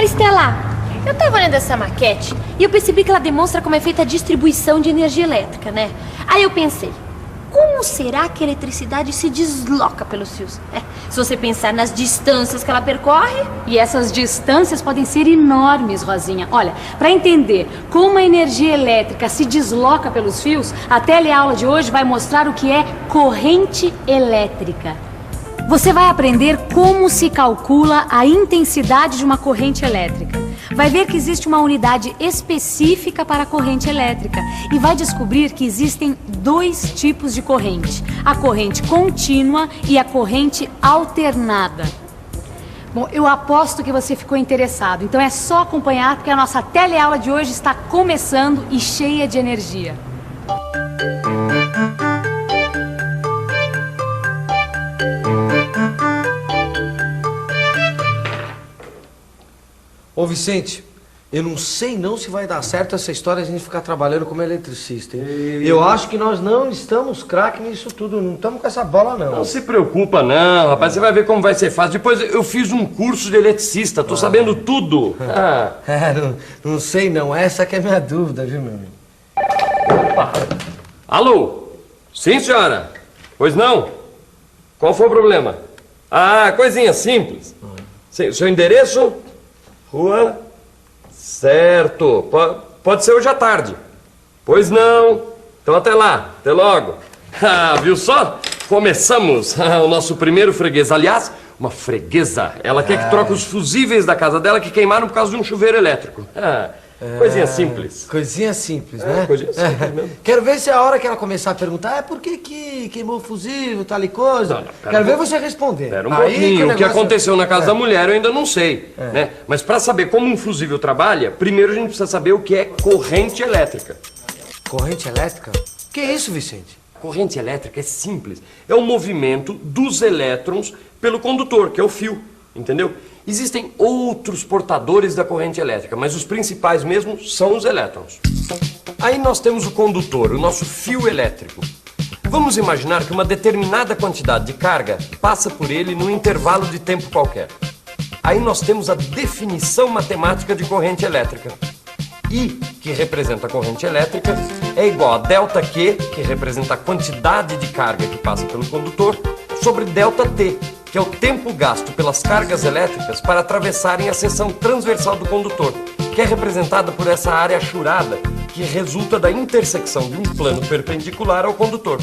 Maristela, eu tava olhando essa maquete e eu percebi que ela demonstra como é feita a distribuição de energia elétrica, né? Aí eu pensei, como será que a eletricidade se desloca pelos fios? Se você pensar nas distâncias que ela percorre... E essas distâncias podem ser enormes, Rosinha. Olha, para entender como a energia elétrica se desloca pelos fios, a teleaula de hoje vai mostrar o que é corrente elétrica. Você vai aprender como se calcula a intensidade de uma corrente elétrica. Vai ver que existe uma unidade específica para a corrente elétrica e vai descobrir que existem dois tipos de corrente: a corrente contínua e a corrente alternada. Bom, eu aposto que você ficou interessado, então é só acompanhar porque a nossa teleaula de hoje está começando e cheia de energia. Ô Vicente, eu não sei não se vai dar certo essa história de a gente ficar trabalhando como eletricista, hein? Eu acho que nós não estamos craque nisso tudo, não estamos com essa bola não. Não se preocupa não, rapaz, você vai ver como vai ser fácil. Depois eu fiz um curso de eletricista, tô sabendo tudo. Não sei não, essa que é a minha dúvida, viu, meu amigo? Opa. Alô? Sim, senhora? Pois não? Qual foi o problema? Ah, coisinha simples. Seu endereço? Rua? Certo. Pode ser hoje à tarde. Pois não. Então até lá. Até logo. Ah, viu só? Começamos o nosso primeiro freguês. Aliás, uma freguesa. Ela quer que troque os fusíveis da casa dela que queimaram por causa de um chuveiro elétrico. Coisinha simples. Coisinha simples, né? Coisinha simples mesmo. Quero ver se a hora que ela começar a perguntar por que queimou o fusível, tal e coisa. Quero ver você responder. Espera um pouquinho. O que aconteceu na casa da mulher eu ainda não sei. Né? Mas para saber como um fusível trabalha, primeiro a gente precisa saber o que é corrente elétrica. Corrente elétrica? Que é isso, Vicente? Corrente elétrica é simples. É o movimento dos elétrons pelo condutor, que é o fio. Entendeu? Existem outros portadores da corrente elétrica, mas os principais mesmo são os elétrons. Aí nós temos o condutor, o nosso fio elétrico. Vamos imaginar que uma determinada quantidade de carga passa por ele num intervalo de tempo qualquer. Aí nós temos a definição matemática de corrente elétrica. I, que representa a corrente elétrica, é igual a ΔQ, que representa a quantidade de carga que passa pelo condutor, sobre ΔT, que é o tempo gasto pelas cargas elétricas para atravessarem a seção transversal do condutor, que é representada por essa área achurada, que resulta da intersecção de um plano perpendicular ao condutor.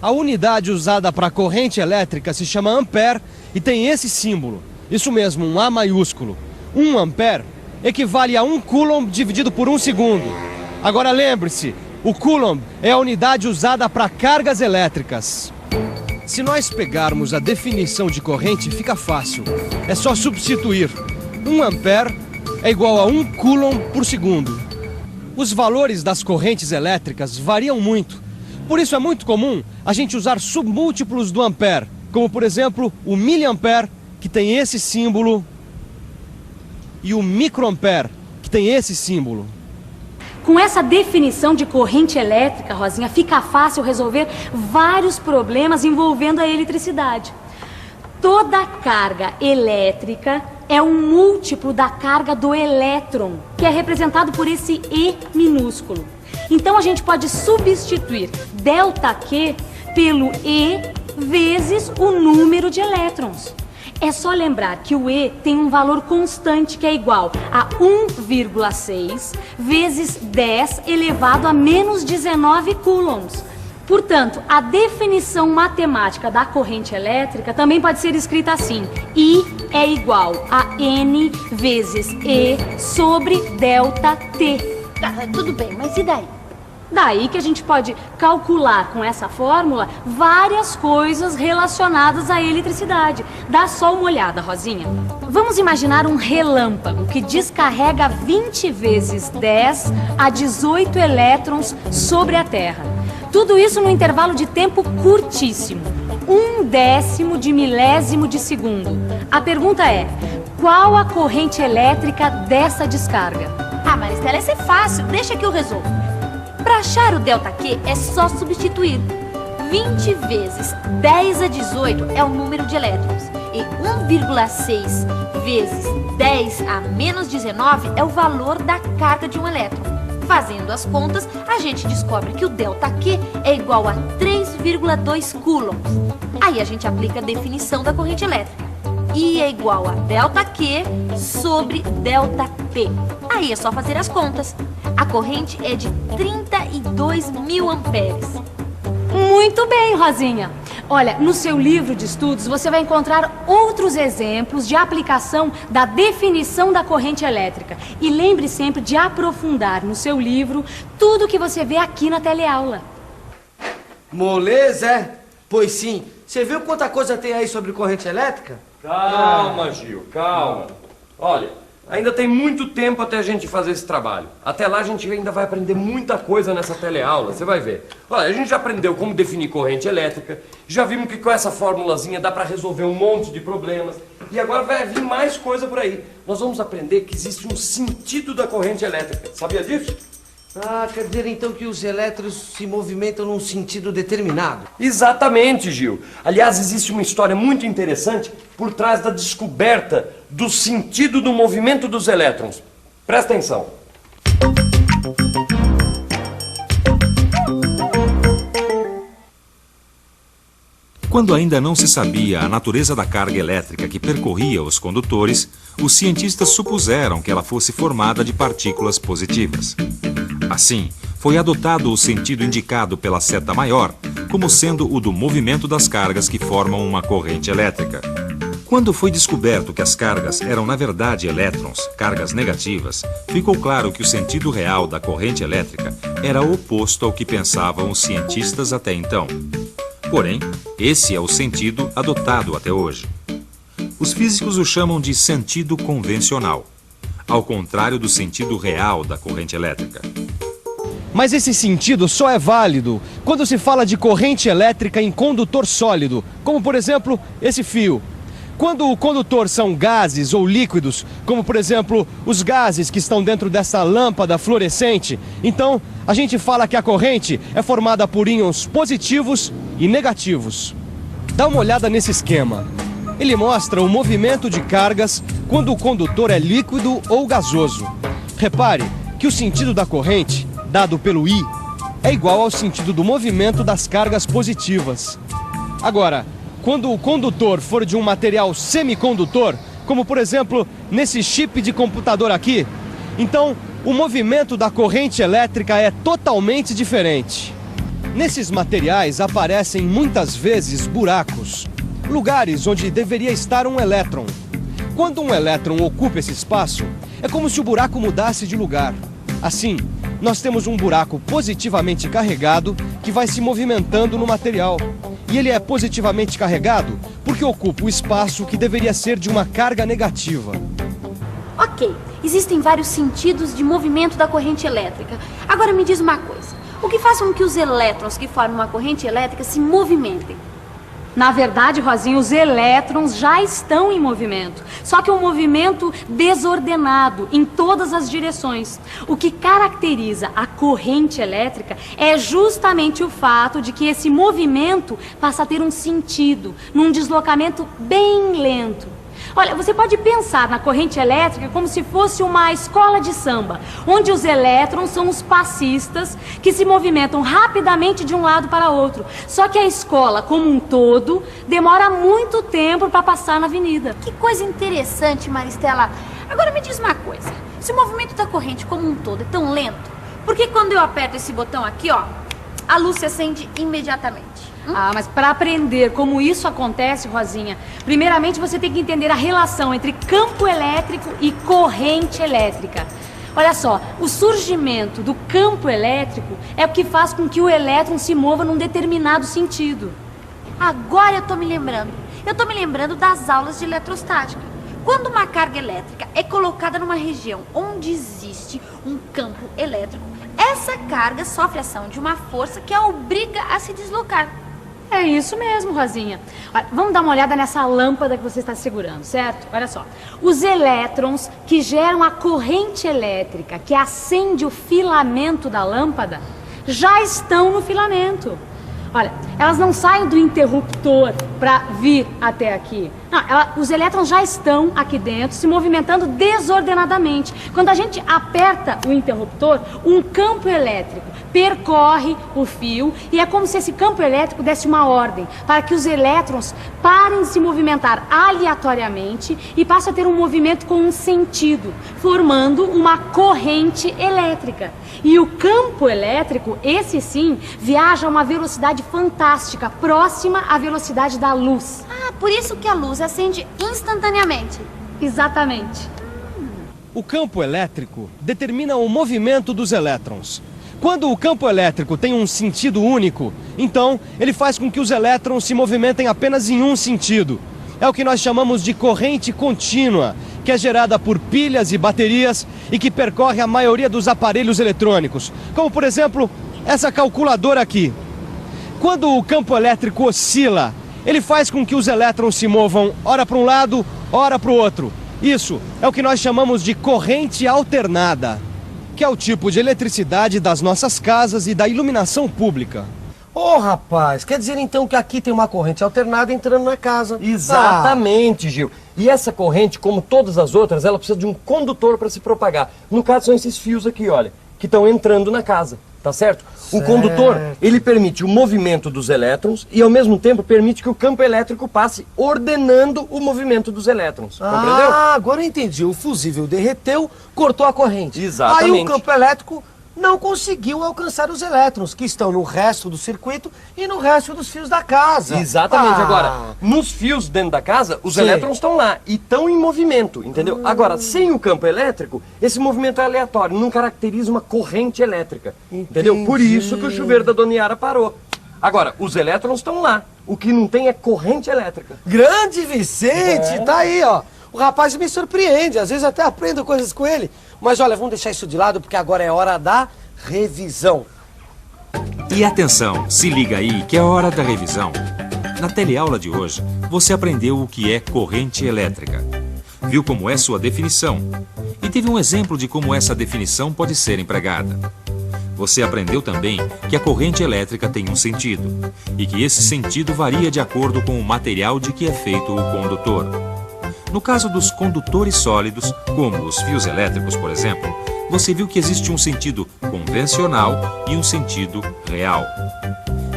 A unidade usada para a corrente elétrica se chama ampere e tem esse símbolo. Isso mesmo, um A maiúsculo. 1 ampere equivale a 1 coulomb dividido por 1 segundo. Agora lembre-se, o coulomb é a unidade usada para cargas elétricas. Se nós pegarmos a definição de corrente, fica fácil. É só substituir. 1 ampere é igual a 1 coulomb por segundo. Os valores das correntes elétricas variam muito. Por isso é muito comum a gente usar submúltiplos do ampere, como por exemplo o miliampere, que tem esse símbolo, e o microampere, que tem esse símbolo. Com essa definição de corrente elétrica, Rosinha, fica fácil resolver vários problemas envolvendo a eletricidade. Toda carga elétrica é um múltiplo da carga do elétron, que é representado por esse E minúsculo. Então a gente pode substituir ΔQ pelo E vezes o número de elétrons. É só lembrar que o E tem um valor constante que é igual a 1,6 vezes 10 elevado a menos 19 coulombs. Portanto, a definição matemática da corrente elétrica também pode ser escrita assim: I é igual a N vezes E sobre ΔT. Tudo bem, mas e daí? Daí que a gente pode calcular com essa fórmula várias coisas relacionadas à eletricidade. Dá só uma olhada, Rosinha. Vamos imaginar um relâmpago que descarrega 20 vezes 10 a 18 elétrons sobre a Terra. Tudo isso num intervalo de tempo curtíssimo, 1/10 de milésimo de segundo. A pergunta é: qual a corrente elétrica dessa descarga? Maristela, essa é fácil, deixa que eu resolvo. Para achar o ΔQ é só substituir. 20 vezes 10 a 18 é o número de elétrons. E 1,6 vezes 10 a menos 19 é o valor da carga de um elétron. Fazendo as contas, a gente descobre que o ΔQ é igual a 3,2 coulombs. Aí a gente aplica a definição da corrente elétrica. I é igual a ΔQ sobre ΔP. Aí é só fazer as contas. A corrente é de 32.000 amperes. Muito bem, Rosinha. Olha, no seu livro de estudos você vai encontrar outros exemplos de aplicação da definição da corrente elétrica. E lembre sempre de aprofundar no seu livro tudo que você vê aqui na teleaula. Moleza, é? Pois sim. Você viu quanta coisa tem aí sobre corrente elétrica? Calma, Gil, calma. Olha, ainda tem muito tempo até a gente fazer esse trabalho. Até lá a gente ainda vai aprender muita coisa nessa teleaula, você vai ver. Olha, a gente já aprendeu como definir corrente elétrica, já vimos que com essa formulazinha dá para resolver um monte de problemas. E agora vai vir mais coisa por aí. Nós vamos aprender que existe um sentido da corrente elétrica. Sabia disso? Ah, quer dizer então que os elétrons se movimentam num sentido determinado? Exatamente, Gil. Aliás, existe uma história muito interessante por trás da descoberta do sentido do movimento dos elétrons. Presta atenção. Quando ainda não se sabia a natureza da carga elétrica que percorria os condutores, os cientistas supuseram que ela fosse formada de partículas positivas. Assim, foi adotado o sentido indicado pela seta maior, como sendo o do movimento das cargas que formam uma corrente elétrica. Quando foi descoberto que as cargas eram na verdade elétrons, cargas negativas, ficou claro que o sentido real da corrente elétrica era oposto ao que pensavam os cientistas até então. Porém, esse é o sentido adotado até hoje. Os físicos o chamam de sentido convencional, ao contrário do sentido real da corrente elétrica. Mas esse sentido só é válido quando se fala de corrente elétrica em condutor sólido, como por exemplo esse fio. Quando o condutor são gases ou líquidos, como por exemplo os gases que estão dentro dessa lâmpada fluorescente, então a gente fala que a corrente é formada por íons positivos e negativos. Dá uma olhada nesse esquema. Ele mostra o movimento de cargas quando o condutor é líquido ou gasoso. Repare que o sentido da corrente, dado pelo I, é igual ao sentido do movimento das cargas positivas. Agora, quando o condutor for de um material semicondutor, como por exemplo nesse chip de computador aqui, então o movimento da corrente elétrica é totalmente diferente. Nesses materiais aparecem muitas vezes buracos, lugares onde deveria estar um elétron. Quando um elétron ocupa esse espaço, é como se o buraco mudasse de lugar. Assim, nós temos um buraco positivamente carregado que vai se movimentando no material. E ele é positivamente carregado porque ocupa o espaço que deveria ser de uma carga negativa. Ok, existem vários sentidos de movimento da corrente elétrica. Agora me diz uma coisa. O que faz com que os elétrons que formam uma corrente elétrica se movimentem? Na verdade, Rosinha, os elétrons já estão em movimento. Só que é um movimento desordenado, em todas as direções. O que caracteriza a corrente elétrica é justamente o fato de que esse movimento passa a ter um sentido, num deslocamento bem lento. Olha, você pode pensar na corrente elétrica como se fosse uma escola de samba, onde os elétrons são os passistas que se movimentam rapidamente de um lado para outro. Só que a escola, como um todo, demora muito tempo para passar na avenida. Que coisa interessante, Maristela. Agora me diz uma coisa. Se o movimento da corrente como um todo é tão lento, por que quando eu aperto esse botão aqui, ó, a luz se acende imediatamente? Ah, mas para aprender como isso acontece, Rosinha, primeiramente você tem que entender a relação entre campo elétrico e corrente elétrica. Olha só, o surgimento do campo elétrico é o que faz com que o elétron se mova num determinado sentido. Agora eu tô me lembrando. Eu tô me lembrando das aulas de eletrostática. Quando uma carga elétrica é colocada numa região onde existe um campo elétrico, essa carga sofre a ação de uma força que a obriga a se deslocar. É isso mesmo, Rosinha. Olha, vamos dar uma olhada nessa lâmpada que você está segurando, certo? Olha só. Os elétrons que geram a corrente elétrica que acende o filamento da lâmpada já estão no filamento. Olha, elas não saem do interruptor para vir até aqui. Os elétrons já estão aqui dentro, se movimentando desordenadamente. Quando a gente aperta o interruptor, um campo elétrico percorre o fio e é como se esse campo elétrico desse uma ordem para que os elétrons parem de se movimentar aleatoriamente e passem a ter um movimento com um sentido, formando uma corrente elétrica. E o campo elétrico, esse sim, viaja a uma velocidade fantástica, próxima à velocidade da luz. Ah, por isso que a luz acende instantaneamente. Exatamente. O campo elétrico determina o movimento dos elétrons. Quando o campo elétrico tem um sentido único, então ele faz com que os elétrons se movimentem apenas em um sentido. É o que nós chamamos de corrente contínua, que é gerada por pilhas e baterias e que percorre a maioria dos aparelhos eletrônicos, como por exemplo essa calculadora aqui. Quando o campo elétrico oscila, ele faz com que os elétrons se movam ora para um lado, ora para o outro. Isso é o que nós chamamos de corrente alternada, que é o tipo de eletricidade das nossas casas e da iluminação pública. Ô, rapaz, quer dizer então que aqui tem uma corrente alternada entrando na casa. Exatamente, Gil. E essa corrente, como todas as outras, ela precisa de um condutor para se propagar. No caso, são esses fios aqui, olha, que estão entrando na casa, tá certo? O condutor, ele permite o movimento dos elétrons e, ao mesmo tempo, permite que o campo elétrico passe ordenando o movimento dos elétrons. Compreendeu? Ah, agora eu entendi. O fusível derreteu, cortou a corrente. Exatamente. Aí o campo elétrico não conseguiu alcançar os elétrons, que estão no resto do circuito e no resto dos fios da casa. Exatamente. Agora, nos fios dentro da casa, os elétrons estão lá e estão em movimento, entendeu? Agora, sem o campo elétrico, esse movimento é aleatório, não caracteriza uma corrente elétrica, entendeu? Por isso que o chuveiro da Dona Yara parou. Agora, os elétrons estão lá, o que não tem é corrente elétrica. Grande Vicente, tá aí, ó. O rapaz me surpreende, às vezes até aprendo coisas com ele. Mas olha, vamos deixar isso de lado porque agora é hora da revisão. E atenção, se liga aí que é hora da revisão. Na teleaula de hoje, você aprendeu o que é corrente elétrica. Viu como é sua definição. E teve um exemplo de como essa definição pode ser empregada. Você aprendeu também que a corrente elétrica tem um sentido. E que esse sentido varia de acordo com o material de que é feito o condutor. No caso dos condutores sólidos, como os fios elétricos, por exemplo, você viu que existe um sentido convencional e um sentido real.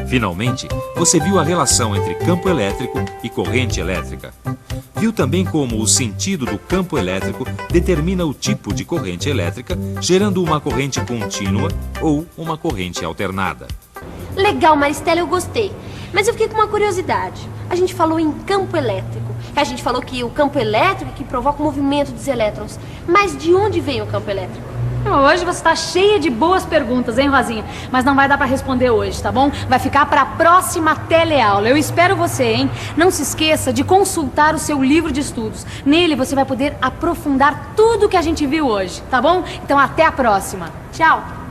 Finalmente, você viu a relação entre campo elétrico e corrente elétrica. Viu também como o sentido do campo elétrico determina o tipo de corrente elétrica, gerando uma corrente contínua ou uma corrente alternada. Legal, Maristela, eu gostei. Mas eu fiquei com uma curiosidade. A gente falou em campo elétrico. A gente falou que o campo elétrico é que provoca o movimento dos elétrons. Mas de onde vem o campo elétrico? Hoje você está cheia de boas perguntas, hein, Rosinha? Mas não vai dar para responder hoje, tá bom? Vai ficar para a próxima teleaula. Eu espero você, hein? Não se esqueça de consultar o seu livro de estudos. Nele você vai poder aprofundar tudo que a gente viu hoje, tá bom? Então até a próxima. Tchau!